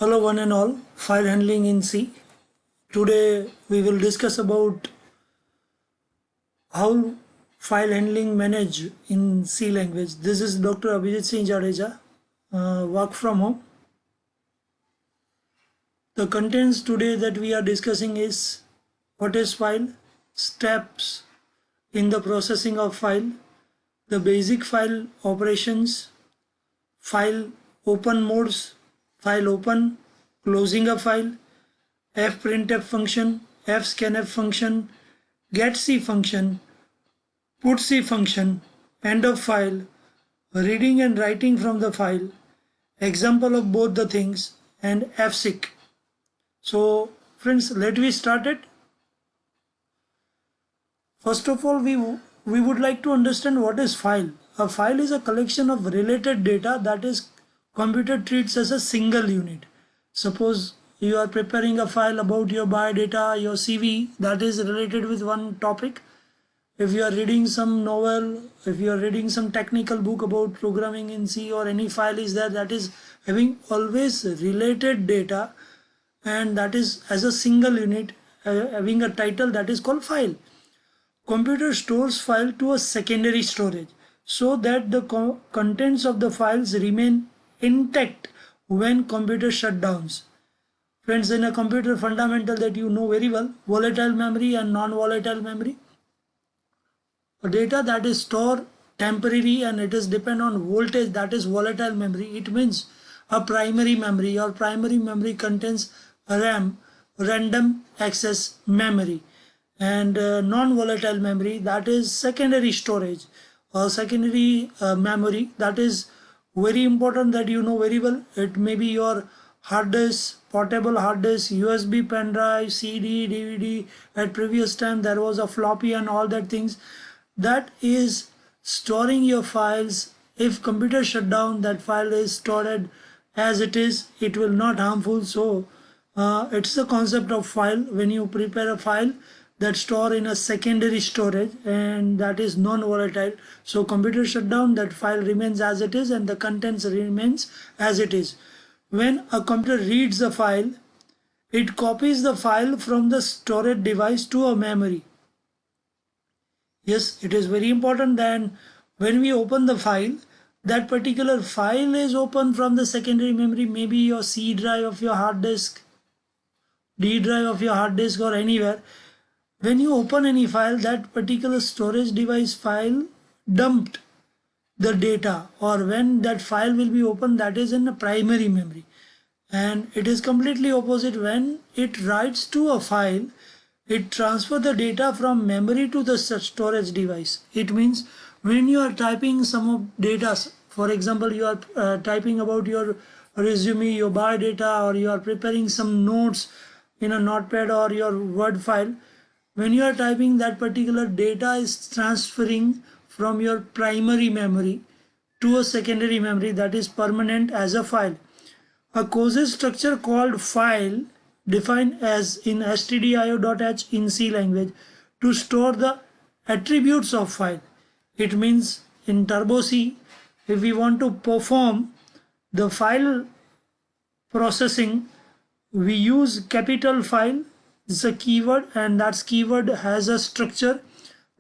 Hello one and all, file handling in C. Today we will discuss about how file handling manage in C language. This is Dr. Abhijit Singh Jadeja, work from home. The contents today that we are discussing is what is file, steps in the processing of file, the basic file operations, file open modes, file open, closing a file, fprintf function, fscanf function, GetC function, PutC function, end of file, reading and writing from the file, example of both the things, and fseek. So friends, let me start it. First of all, we would like to understand what is file. A file is a collection of related data that is computer treats as a single unit. Suppose you are preparing a file about your biodata, your CV, that is related with one topic. If you are reading some novel, if you are reading some technical book about programming in C, or any file is there that is having always related data, and that is as a single unit, having a title that is called file. Computer stores file to a secondary storage so that the contents of the files remain intact when computer shutdowns. Friends, in a computer fundamental that you know very well, volatile memory and non-volatile memory. A data that is stored temporary and it is depend on voltage, that is volatile memory. It means a primary memory. Your primary memory contains RAM, random access memory, and non-volatile memory, that is secondary storage or secondary memory. That is very important that you know very well. It may be your hard disk, portable hard disk, USB pen drive, CD, DVD. At previous time there was a floppy and all that things. That is storing your files. If computer shut down, that file is stored as it is. It will not harmful. So it's the concept of file. When you prepare a file that store in a secondary storage and that is non-volatile, so computer shut down, that file remains as it is and the contents remains as it is. When a computer reads the file, it copies the file from the storage device to a memory. Yes, it is very important that when we open the file, that particular file is open from the secondary memory, maybe your C drive of your hard disk, D drive of your hard disk, or anywhere. When you open any file, that particular storage device file dumped the data, or when that file will be opened, that is in the primary memory. And it is completely opposite. When it writes to a file, it transfers the data from memory to the storage device. It means when you are typing some data, for example, you are typing about your resume, your biodata, or you are preparing some notes in a notepad or your Word file. When you are typing, that particular data is transferring from your primary memory to a secondary memory that is permanent as a file. A COSE structure called file, defined as in stdio.h in C language, to store the attributes of file. It means in Turbo C, if we want to perform the file processing, we use capital file. It's a keyword, and that keyword has a structure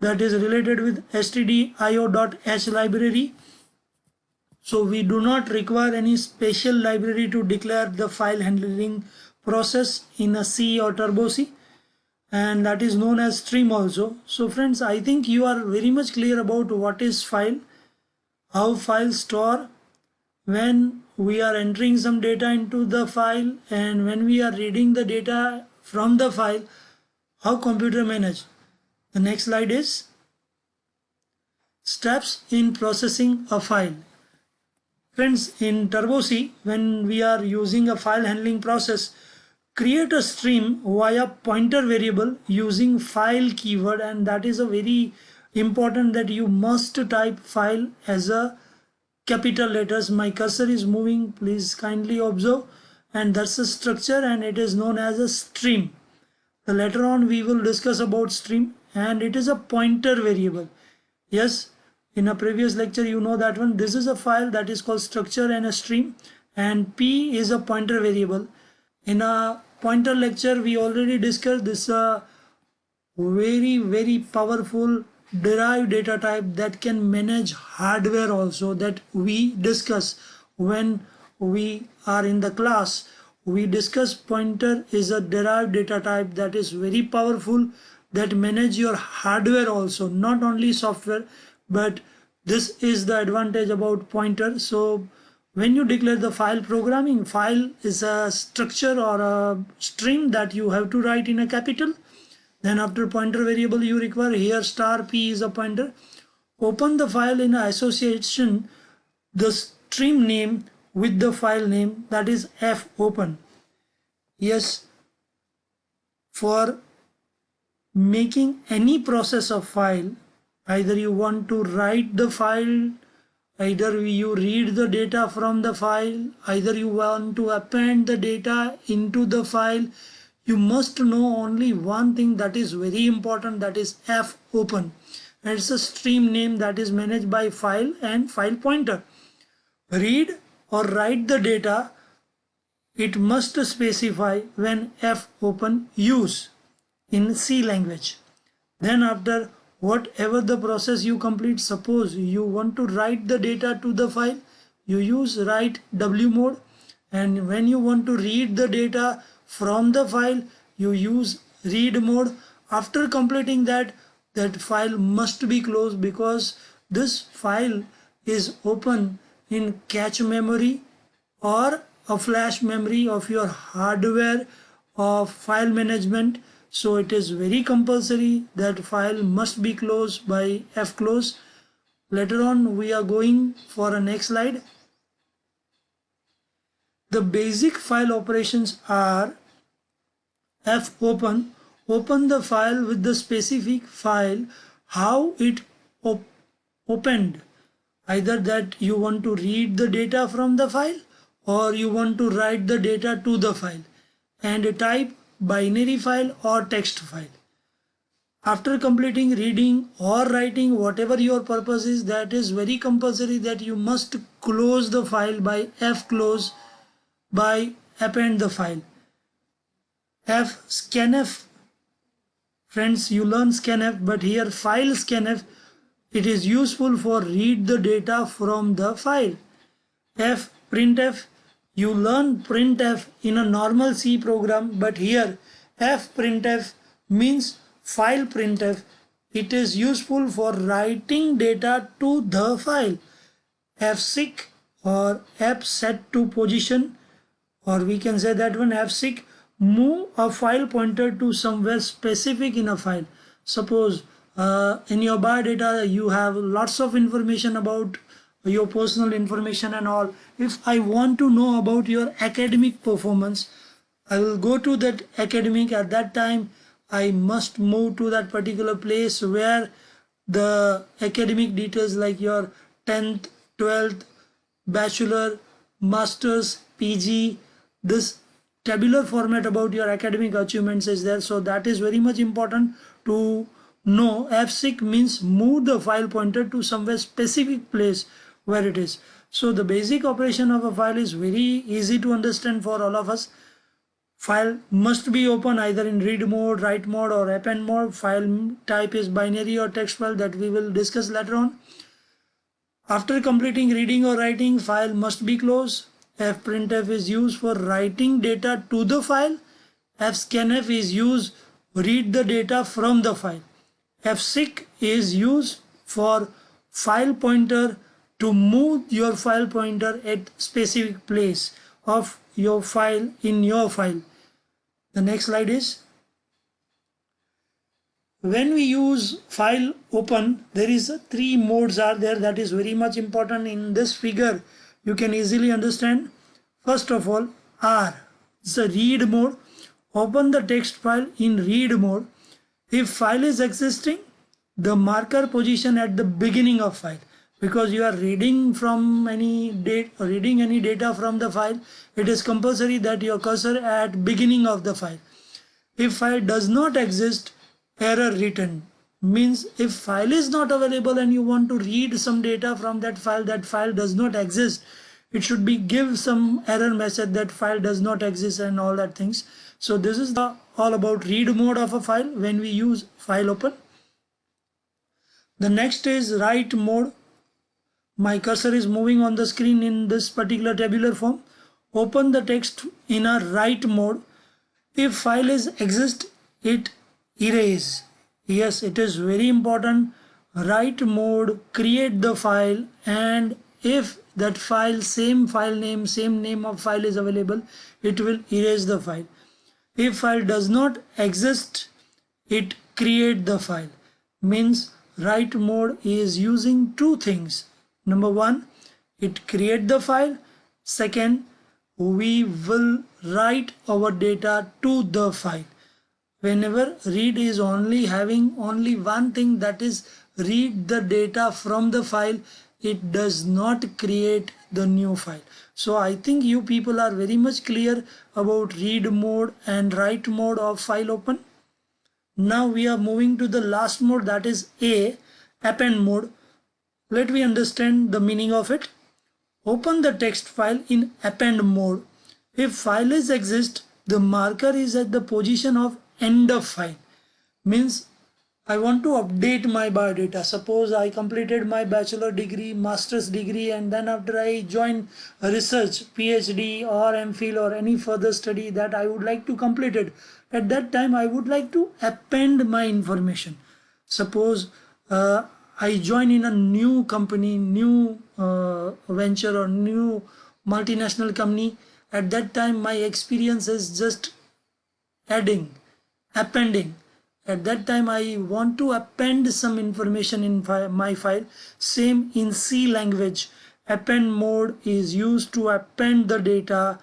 that is related with stdio.h library. So we do not require any special library to declare the file handling process in a C or Turbo C, and that is known as stream also. So friends, I think you are very much clear about what is file, how file store, when we are entering some data into the file, and when we are reading the data from the file, how computer manage. The next slide is steps in processing a file. Friends, in Turbo C, when we are using a file handling process, create a stream via pointer variable using file keyword, and that is a very important that you must type file as a capital letters. My cursor is moving, please kindly observe, and that's a structure and it is known as a stream. The later on we will discuss about stream, and it is a pointer variable. Yes, in a previous lecture you know that one. This is a file that is called structure and a stream, and p is a pointer variable. In a pointer lecture we already discussed this very powerful derived data type that can manage hardware also, that we discuss when we are in the class. We discuss pointer is a derived data type that is very powerful, that manage your hardware also, not only software. But this is the advantage about pointer. So when you declare the file programming, file is a structure or a string that you have to write in a capital. Then after pointer variable you require here star p is a pointer. Open the file in association the stream name with the file name, that is fopen. Yes, for making any process of file, either you want to write the file, either you read the data from the file, either you want to append the data into the file, you must know only one thing that is very important, that is fopen. And it's a stream name that is managed by file and file pointer. Read or write the data, it must specify when fopen use in C language. Then after whatever the process you complete, suppose you want to write the data to the file, you use write w mode, and when you want to read the data from the file, you use read mode. After completing that file must be closed, because this file is open in cache memory or a flash memory of your hardware of file management. So it is very compulsory that file must be closed by fclose. Later on we are going for a next slide. The basic file operations are fopen, open the file with the specific file, how it opened, either that you want to read the data from the file or you want to write the data to the file, and type binary file or text file. After completing reading or writing, whatever your purpose is, that is very compulsory that you must close the file by fclose, by append the file. Fscanf, friends, you learn scanf, but here file scanf, it is useful for read the data from the file. fprintf, you learn printf in a normal C program, but here fprintf means file printf. It is useful for writing data to the file. fseek or f set to position, or we can say that one fseek, move a file pointer to somewhere specific in a file. Suppose in your biodata you have lots of information about your personal information and all. If I want to know about your academic performance, I will go to that academic. At that time I must move to that particular place where the academic details like your 10th, 12th, bachelor, masters, PG, this tabular format about your academic achievements is there. So that is very much important to know. fseek means move the file pointer to somewhere specific place where it is. So the basic operation of a file is very easy to understand for all of us. File must be open either in read mode, write mode or append mode. File type is binary or text file, that we will discuss later on. After completing reading or writing, file must be closed. fprintf is used for writing data to the file. fscanf is used read the data from the file. fseek is used for file pointer to move your file pointer at specific place of your file in your file. The next slide is, when we use file open, there is three modes are there, that is very much important. In this figure you can easily understand. First of all, R is a read mode. Open the text file in read mode. If file is existing, the marker position at the beginning of file, because you are reading from any data from the file, it is compulsory that your cursor at beginning of the file. If file does not exist, error written, means if file is not available and you want to read some data from that file does not exist, it should be give some error message that file does not exist and all that things. So this is all about read mode of a file when we use FileOpen. The next is write mode. My cursor is moving on the screen in this particular tabular form. Open the text in a write mode. If file is exist, it erase. Yes, it is very important. Write mode, create the file, and if that file, same file name, same name of file is available, it will erase the file. If file does not exist, it create the file. Means write mode is using two things. Number one, it create the file. Second, we will write our data to the file. Whenever read is only having only one thing, that is read the data from the file, it does not create the new file. So I think you people are very much clear about read mode and write mode of FileOpen. Now we are moving to the last mode, that is append mode. Let me understand the meaning of it. Open the text file in append mode. If file is exist, the marker is at the position of end of file. Means I want to update my biodata. Suppose I completed my bachelor degree, master's degree, and then after I join research, PhD or MPhil or any further study that I would like to complete it. At that time I would like to append my information. Suppose I join in a new company, new venture or new multinational company. At that time my experience is just adding, appending. At that time I want to append some information in my file. Same in C language, append mode is used to append the data.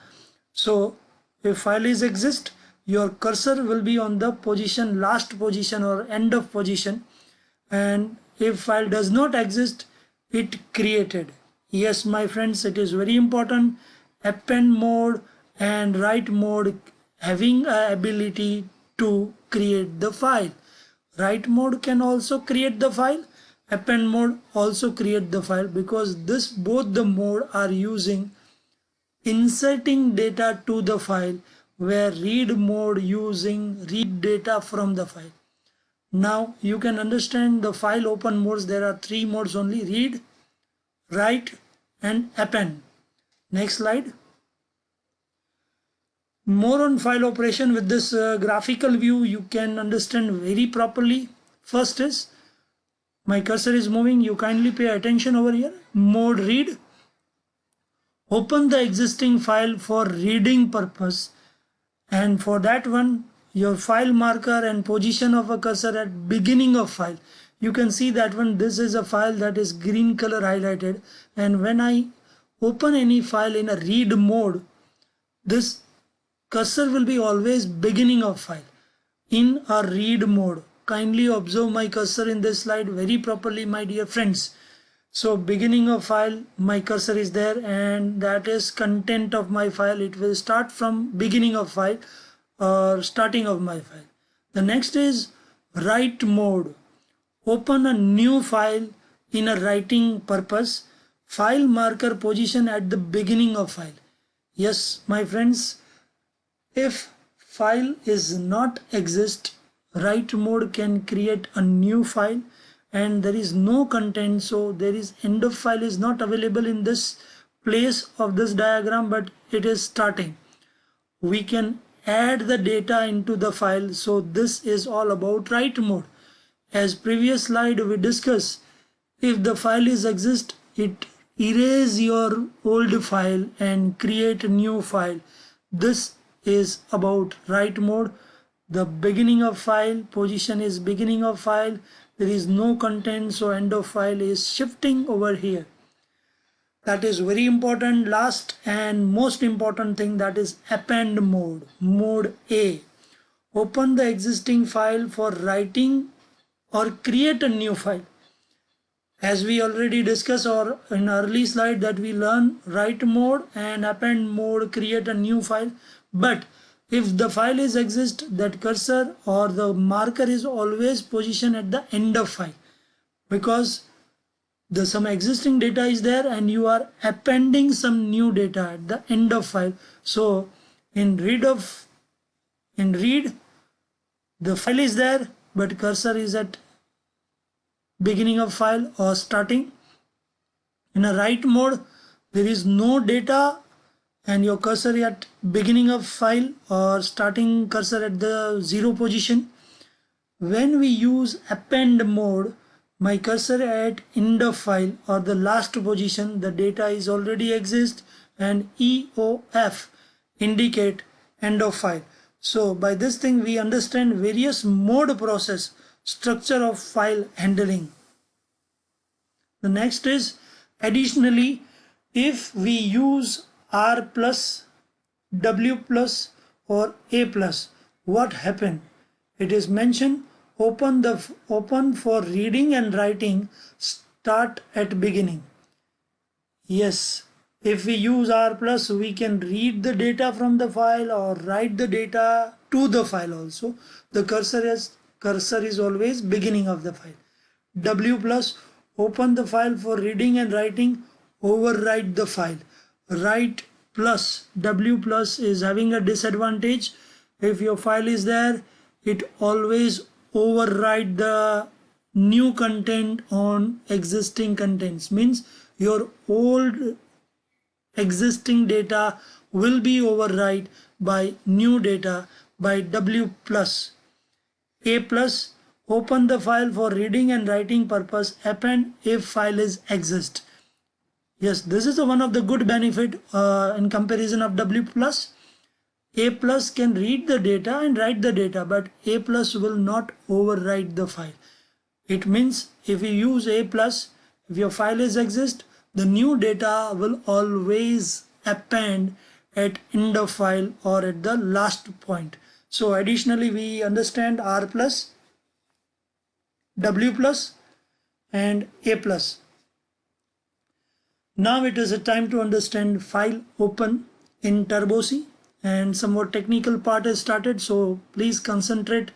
So if file is exist, your cursor will be on the position, last position or end of position, and if file does not exist, it created. Yes my friends, it is very important. Append mode and write mode having a ability to create the file. Write mode can also create the file, append mode also create the file, because this both the mode are using inserting data to the file, where read mode using read data from the file. Now you can understand the FileOpen modes. There are three modes only: read, write and append. Next slide. More on file operation with this graphical view you can understand very properly. First is, my cursor is moving, you kindly pay attention over here. Mode read. Open the existing file for reading purpose, and for that one your file marker and position of a cursor at beginning of file. You can see that one, this is a file that is green color highlighted, and when I open any file in a read mode, this cursor will be always beginning of file in a read mode. Kindly observe my cursor in this slide very properly, my dear friends. So beginning of file, my cursor is there, and that is content of my file. It will start from beginning of file or starting of my file. The next is write mode. Open a new file in a writing purpose. File marker position at the beginning of file. Yes my friends, if file is not exist, write mode can create a new file, and there is no content, so there is end of file is not available in this place of this diagram, but it is starting. We can add the data into the file. So this is all about write mode. As previous slide we discussed, if the file is exist, it erase your old file and create a new file. This is about write mode. The beginning of file position is beginning of file. There is no content, so end of file is shifting over here. That is very important. Last and most important thing, that is append mode. Mode A. Open the existing file for writing or create a new file. As we already discussed or in early slide that we learn, write mode and append mode create a new file. But if the file is exist, that cursor or the marker is always positioned at the end of file, because some existing data is there and you are appending some new data at the end of file. So in read the file is there but cursor is at beginning of file or starting. In a write mode there is no data and your cursor is at beginning of file or starting cursor at the 0 position. When we use append mode, my cursor at end of file or the last position, the data is already exist, and EOF indicate end of file. So by this thing we understand various mode process structure of file handling. The next is additionally, if we use R plus, W plus or A plus, what happen? It is mentioned open for reading and writing start at beginning. Yes, if we use R plus, we can read the data from the file or write the data to the file also. The cursor is always beginning of the file. W plus, open the file for reading and writing, overwrite the file. Write plus, W plus is having a disadvantage. If your file is there, it always overwrite the new content on existing contents, means your old existing data will be overwrite by new data by W plus. A plus, open the file for reading and writing purpose, append if file is exist. Yes, this is one of the good benefit in comparison of W plus. A plus can read the data and write the data, but A plus will not overwrite the file. It means if you use A plus, if your file is exist, the new data will always append at end of file or at the last point. So additionally we understand R plus, W plus and A plus. Now it is a time to understand FileOpen in TurboC, and some more technical part is started, so please concentrate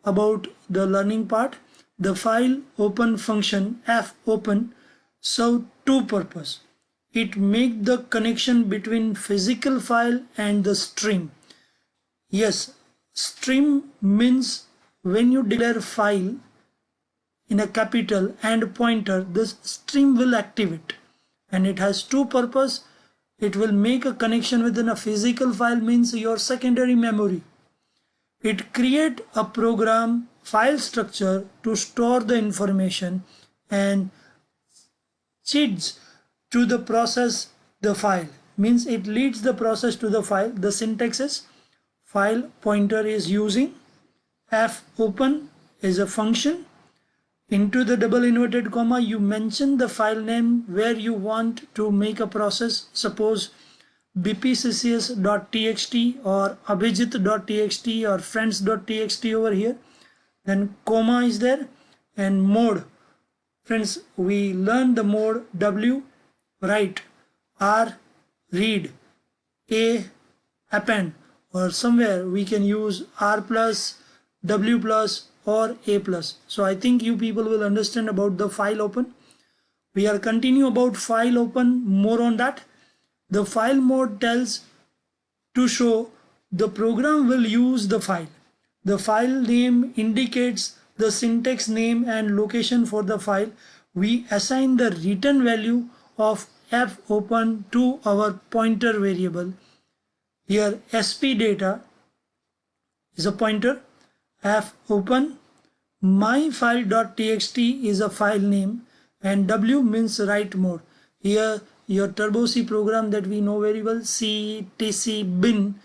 about the learning part. The FileOpen function fopen serves two purposes. It makes the connection between physical file and the stream. Yes, stream means when you declare file in a capital and pointer, this stream will activate. And it has two purposes. It will make a connection within a physical file, means your secondary memory. It create a program file structure to store the information and leads to the process the file, means it leads the process to the file. The syntax is file pointer is using, fopen is a function, into the double inverted comma you mention the file name where you want to make a process, suppose bpccs.txt or abhijit.txt or friends.txt over here. Then comma is there, and mode, friends, we learn the mode W write, R read, A append, or somewhere we can use R plus, W plus or A plus. So I think you people will understand about the FileOpen. We are continue about FileOpen, more on that. The file mode tells to show the program will use the file. The file name indicates the syntax name and location for the file. We assign the return value of fopen to our pointer variable. Here sp data is a pointer, fopen myfile.txt is a file name, and W means write mode. Here your TurboC program that we know very well, ctc bin,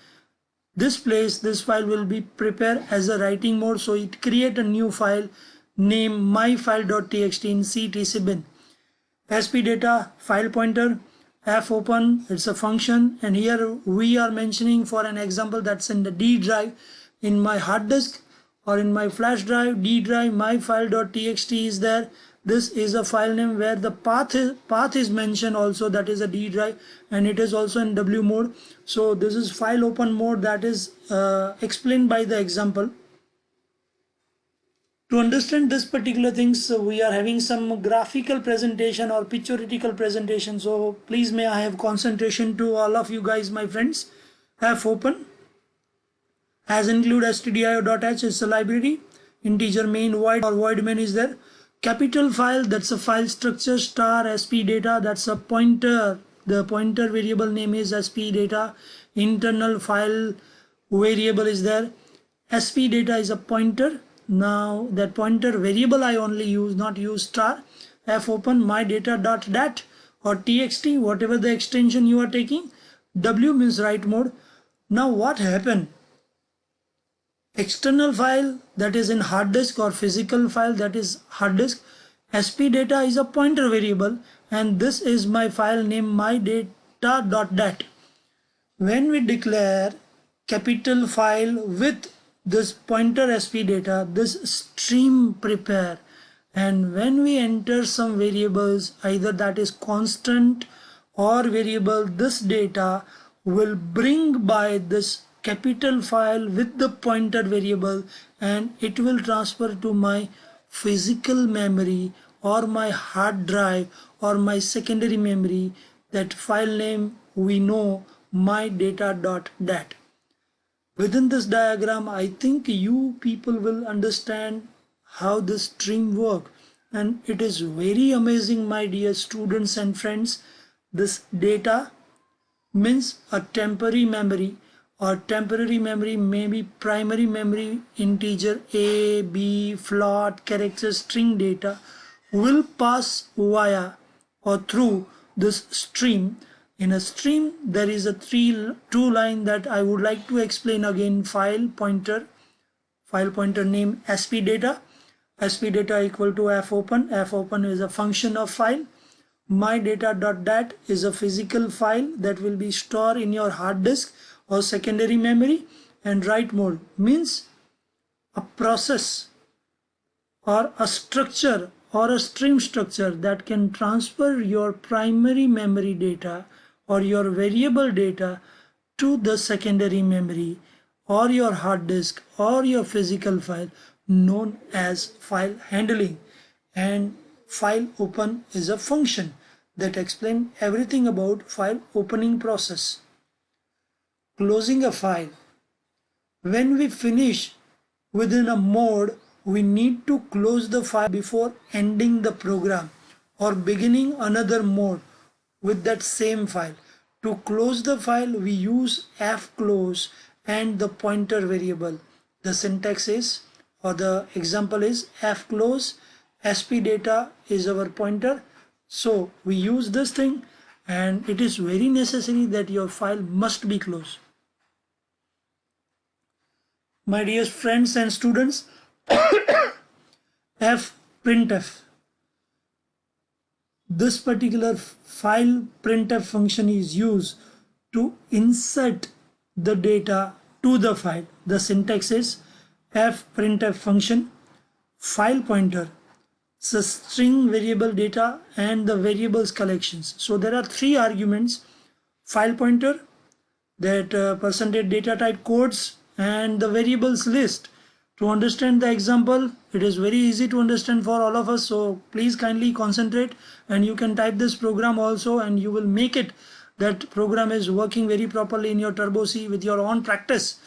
this place this file will be prepared as a writing mode, so it create a new file name myfile.txt in ctc bin. sp data file pointer, fopen it's a function, and here we are mentioning for an example that's in the D drive in my hard disk or in my flash drive, D drive, myfile.txt is there. This is a file name where the path is mentioned also, that is a D drive, and it is also in W mode. So this is FileOpen mode that is explained by the example. To understand this particular things, we are having some graphical presentation or pictorial presentation. So please may I have concentration to all of you guys, my friends. FOpen has include stdio.h is a library. Integer main void or void main is there. Capital file, that's a file structure. Star sp data, that's a pointer. The pointer variable name is sp data. Internal file variable is there. Sp data is a pointer. Now that pointer variable I only use, not use star. Fopen my data dot dat or txt, whatever the extension you are taking. W means write mode. Now what happened? External file, that is in hard disk, or physical file, that is hard disk. Sp data is a pointer variable, and this is my file name my data dot dat. When we declare capital file with this pointer sp data, this stream prepare, and when we enter some variables, either that is constant or variable, this data will bring by this capital file with the pointer variable, and it will transfer to my physical memory or my hard drive or my secondary memory. That file name we know my data dot dat. Within this diagram, I think you people will understand how this stream work, and it is very amazing, my dear students and friends. This data means a temporary memory, or temporary memory may be primary memory, integer a, b, float, character, string data will pass via or through this stream. In a stream, there is a two line that I would like to explain again. File pointer name sp data equal to fopen is a function of file. My data dot dat is a physical file that will be stored in your hard disk or secondary memory. And write mode means a process or a structure or a stream structure that can transfer your primary memory data or your variable data to the secondary memory or your hard disk or your physical file, known as file handling. And FileOpen is a function that explains everything about file opening process. Closing a file. When we finish within a mode, we need to close the file before ending the program or beginning another mode with that same file. To close the file, we use fclose and the pointer variable. The syntax is, or the example is, fclose sp data is our pointer. So we use this thing, and it is very necessary that your file must be closed. My dear friends and students, fprintf. This particular file printf function is used to insert the data to the file. The syntax is fprintf function, file pointer, so string variable data and the variables collections. So there are three arguments: file pointer, that percentage data type codes, and the variables list. To understand the example, it is very easy to understand for all of us, so please kindly concentrate, and you can type this program also, and you will make it that program is working very properly in your Turbo C with your own practice.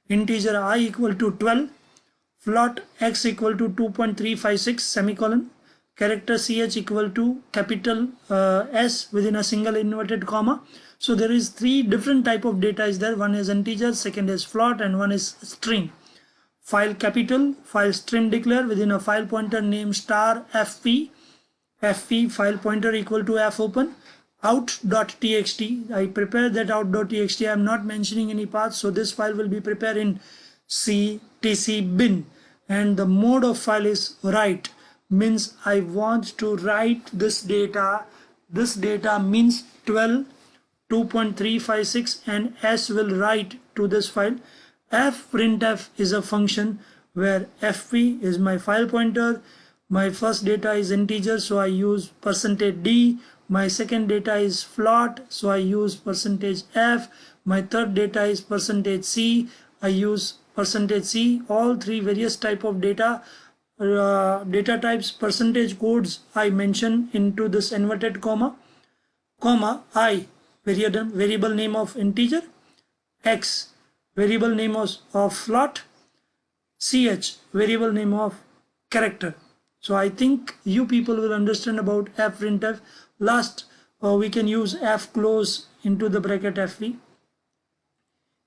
Integer I equal to 12, float x equal to 2.356 semicolon, character ch equal to capital S within a single inverted comma. So there is three different type of data is there. One is integer, second is float, and one is string. File capital, file string declare within a file pointer name star fp file pointer equal to fopen. Out.txt, I prepare that out.txt. I am not mentioning any path, so this file will be prepared in C tc bin, and the mode of file is write, means I want to write this data. This data means 12, 2.356, and S will write to this file. Fprintf is a function where fp is my file pointer. My first data is integer, so I use %d. My second data is float, so I use %f. My third data is %c, I use %c. All three various type of data data types percentage codes I mention into this inverted comma, I variable name of integer, x variable name of float, ch variable name of character. So I think you people will understand about fprintf. Last we can use f close into the bracket fv.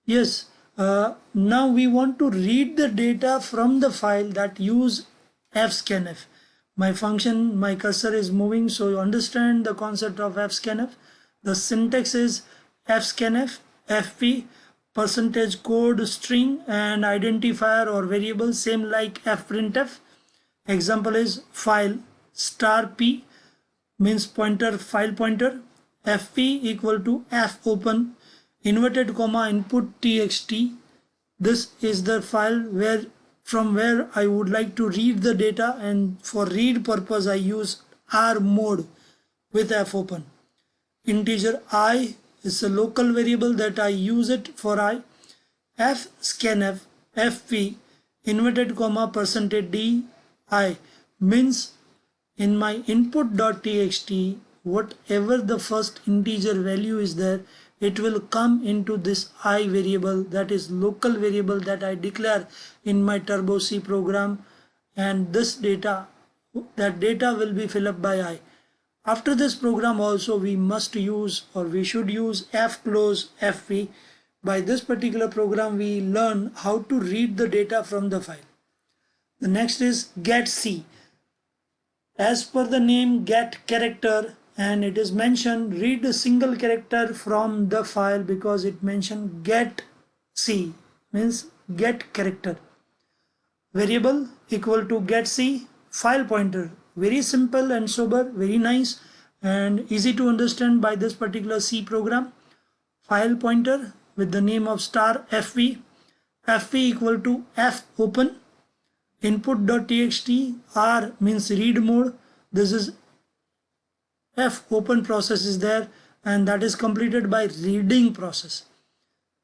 Yes, now we want to read the data from the file that use fscanf. My function, my cursor is moving, so you understand the concept of fscanf. The syntax is fscanf, fp, percentage code string and identifier or variable, same like fprintf. Example is file star p means pointer, file pointer, fp equal to fopen inverted comma input txt. This is the file from where I would like to read the data, and for read purpose I use r mode with fopen. Integer I is a local variable that I use it for I. fscanf fp inverted comma percentage d I means in my input.txt whatever the first integer value is there, it will come into this I variable, that is local variable that I declare in my turbo C program, and this data, that data will be filled up by I. After this program also we must use, or we should use fclose fp. By this particular program we learn how to read the data from the file. The next is GetC. As per the name, get character, and it is mentioned read a single character from the file because it mentioned GetC means get character. Variable equal to GetC, file pointer. Very simple and sober, very nice and easy to understand by this particular C program. File pointer with the name of star fp, fp equal to fopen. Input.txt, r means read mode. This is fopen process is there, and that is completed by reading process.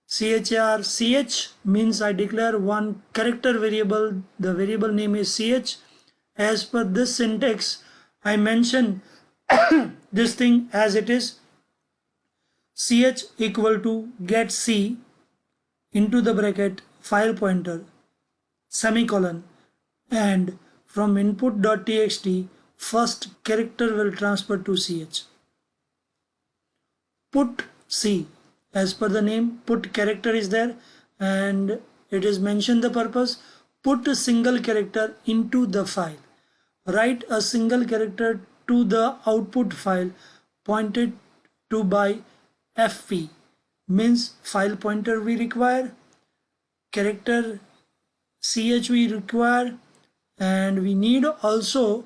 Char ch means I declare one character variable. The variable name is ch. As per this syntax I mention this thing as it is. Ch equal to get c into the bracket file pointer semicolon, and from input.txt first character will transfer to ch. PutC, as per the name, put character is there, and it is mentioned the purpose. Put a single character into the file. Write a single character to the output file pointed to by fp means file pointer we require, character ch we require, and we need also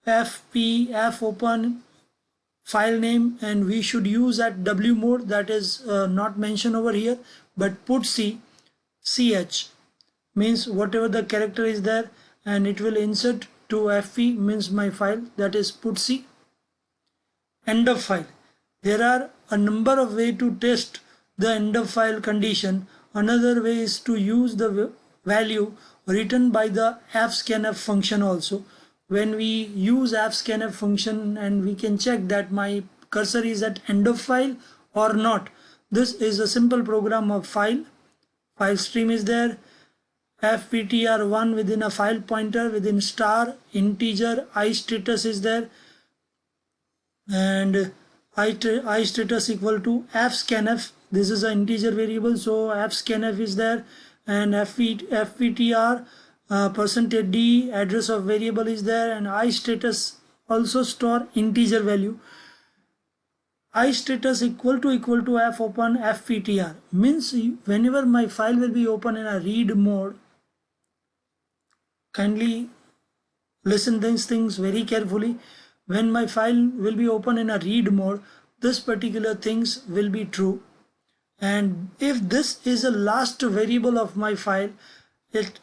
fopen file name, and we should use at w mode, that is not mentioned over here, but PutC ch means whatever the character is there, and it will insert to fp means my file, that is PutC. End of file. There are a number of ways to test the end of file condition. Another way is to use the value written by the fscanf function also. When we use fscanf function, and we can check that my cursor is at end of file or not. This is a simple program of file stream is there, fptr1 within a file pointer within star integer I status is there, and I status equal to fscanf. This is an integer variable, so fscanf is there, and fptr percentage d address of variable is there, and I status also store integer value. I status equal to fopen fptr means whenever my file will be open in a read mode, kindly listen these things very carefully. When my file will be open in a read mode, this particular things will be true, and if this is a last variable of my file, its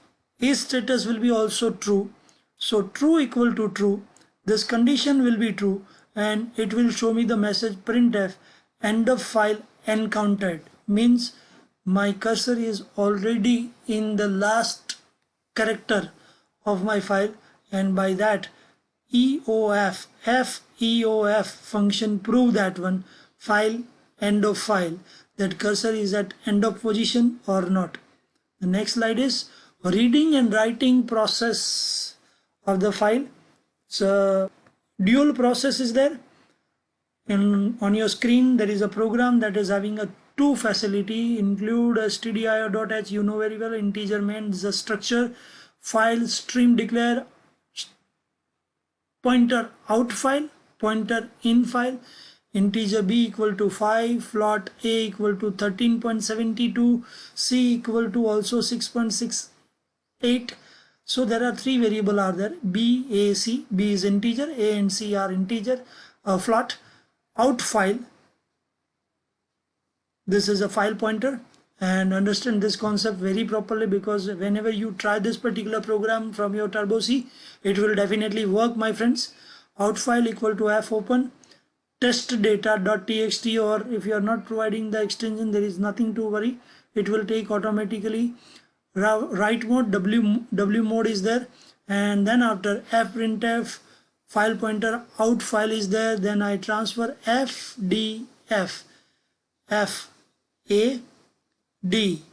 status will be also true. So true equal to true, this condition will be true, and it will show me the message printf end of file encountered, means my cursor is already in the last character of my file, and by that EOF, FEOF function prove that one file, end of file, that cursor is at end of position or not. The next slide is reading and writing process of the file. So dual process is there. And on your screen there is a program that is having a two facility, include stdio.h, you know very well, integer main is a structure, file stream declare, pointer out file, pointer in file, integer b equal to 5, float a equal to 13.72, c equal to also 6.68. So there are three variable are there, b, a, c. B is integer, a and c are integer. Float out file, this is a file pointer, and understand this concept very properly, because whenever you try this particular program from your Turbo C, it will definitely work, my friends. Out file equal to fopen test data.txt, or if you are not providing the extension, there is nothing to worry, it will take automatically. Write mode, w mode is there, and then after fprintf file pointer out file is there, then I transfer fdf, f a d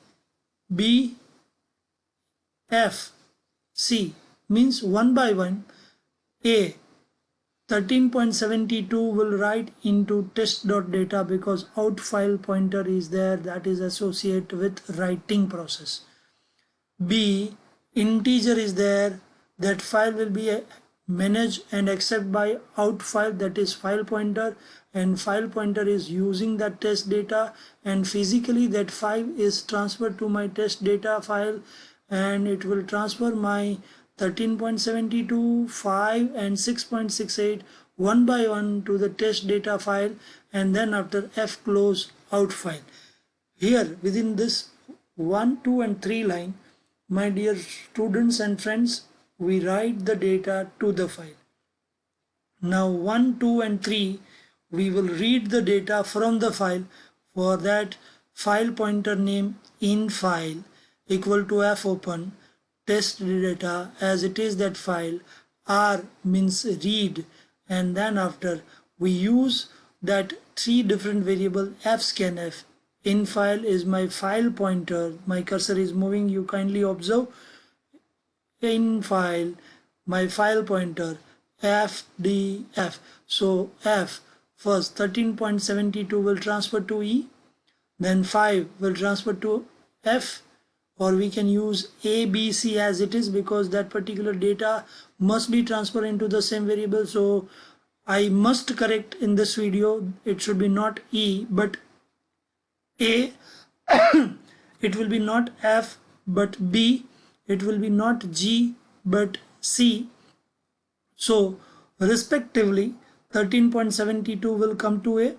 b f c, means one by one. A 13.72 will write into test.data, because out file pointer is there, that is associated with writing process. B integer is there, that file will be managed and accepted by out file, that is file pointer, and file pointer is using that test data, and physically that 5 is transferred to my test data file, and it will transfer my 13.72, 5 and 6.68 one by one to the test data file, and then after f close out file. Here within this 1, 2 and 3 line, my dear students and friends, we write the data to the file. Now 1, 2 and 3 we will read the data from the file. For that, file pointer name in file equal to fopen test data, as it is that file, r means read, and then after we use that three different variable fscanf. In file is my file pointer, my cursor is moving, you kindly observe. In file, my file pointer fdf, so f first 13.72 will transfer to e, then 5 will transfer to f, or we can use a, b, c as it is, because that particular data must be transferred into the same variable. So I must correct in this video, it should be not e but a, it will be not f but b, it will be not g but c. So respectively 13.72 will come to a,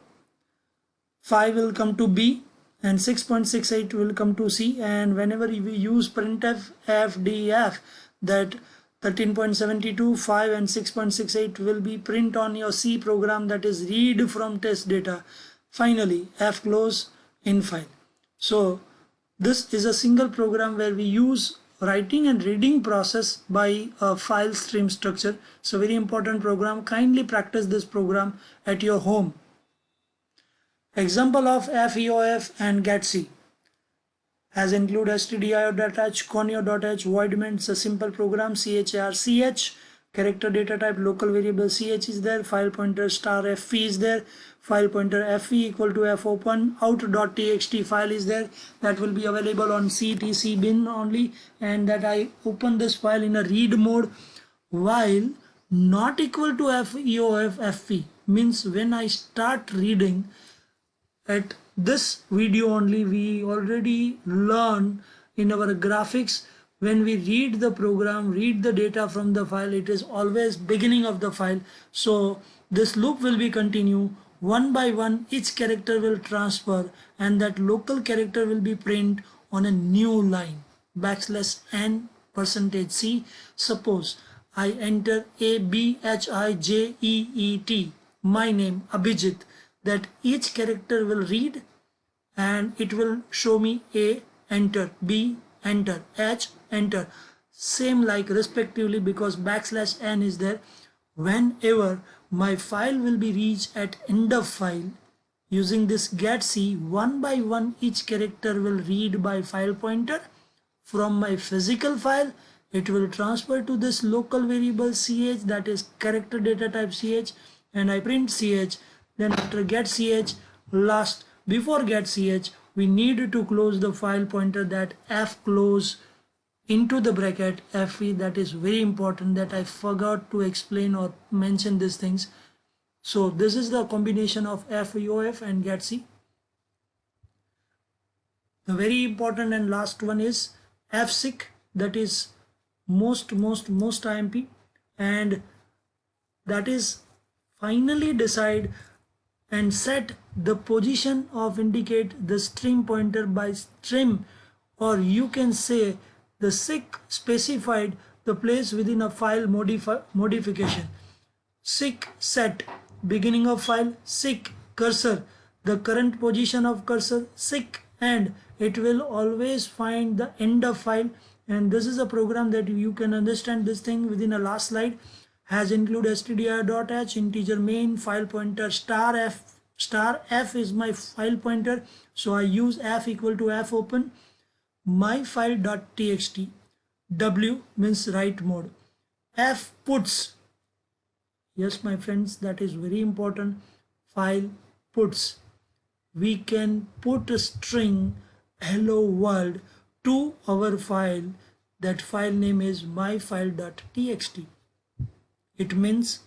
5 will come to b, and 6.68 will come to c. And whenever we use printf fdf, that 13.72, 5 and 6.68 will be print on your C program, that is read from test data. Finally f close in file. So this is a single program where we use writing and reading process by a file stream structure. So very important program. Kindly practice this program at your home. Example of feof and GetC as include stdio.h, conio.h, void main, it's a simple program, charch, character data type, local variable ch is there, file pointer star fp is there, file pointer fp equal to fopen, out.txt file is there, that will be available on ctc bin only, and that I open this file in a read mode, while not equal to feof fp means when I start reading. At this video only we already learn in our graphics, when we read the program, read the data from the file, it is always beginning of the file. So this loop will be continue, one by one each character will transfer, and that local character will be print on a new line, \n %c. Suppose I enter ABHIJEET, my name Abhijit, that each character will read and it will show me A, enter, B, enter, H, enter. same like respectively, because \n is there. Whenever my file will be reached at end of file, using this GetC, one by one each character will read by file pointer from my physical file. It will transfer to this local variable ch, that is character data type ch, and I print ch. Then after getch, last before getch, we need to close the file pointer, that fclose into the bracket fe. That is very important, that I forgot to explain or mention these things. So this is the combination of feof and getC. The very important and last one is fseek, that is most IMP, and that is finally decide and set the position of indicate the string pointer by string, or you can say the seek specified the place within a file modification. Seek set beginning of file, seek cursor the current position of cursor, seek end, it will always find the end of file. And this is a program that you can understand this thing within a last slide. Has include stdr.h, integer main, file pointer star f is my file pointer, so I use f equal to fopen, my file.txt, w means write mode, fputs, yes my friends, that is very important, file puts. We can put a string hello world to our file. That file name is myfile.txt. It means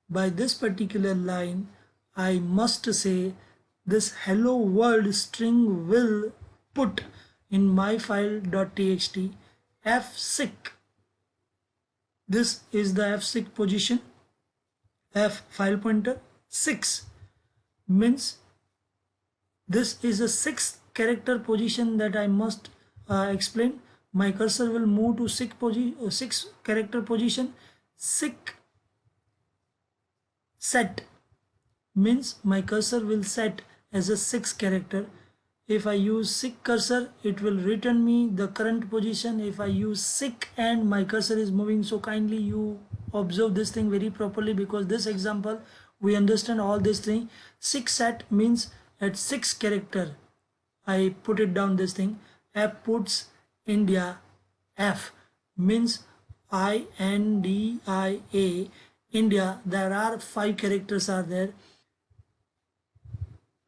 by this particular line I must say this hello world string will put in myfile.txt fseek. This is the fseek position, f file pointer, 6 means this is a 6th character position that I must explain. My cursor will move to 6th character position. Seek set means my cursor will set as a 6th character. If I use seek cursor, it will return me the current position. If I use seek and my cursor is moving, so kindly you observe this thing very properly, because this example we understand all this thing. Seek set means at 6 character I put it down this thing. fputs India, f means INDIA India, there are 5 characters are there.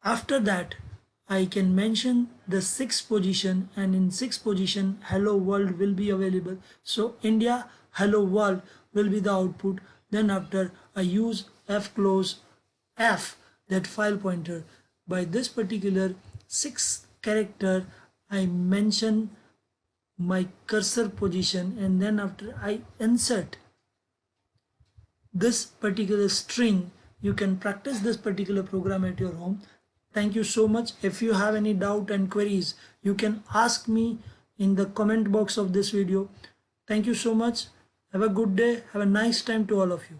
After that I can mention the 6th position, and in 6th position hello world will be available. So India hello world will be the output. Then after I use fclose f, that file pointer. By this particular 6th character I mention my cursor position, and then after I insert this particular string. You can practice this particular program at your home. Thank you so much. If you have any doubt and queries, you can ask me in the comment box of this video. Thank you so much. Have a good day. Have a nice time to all of you.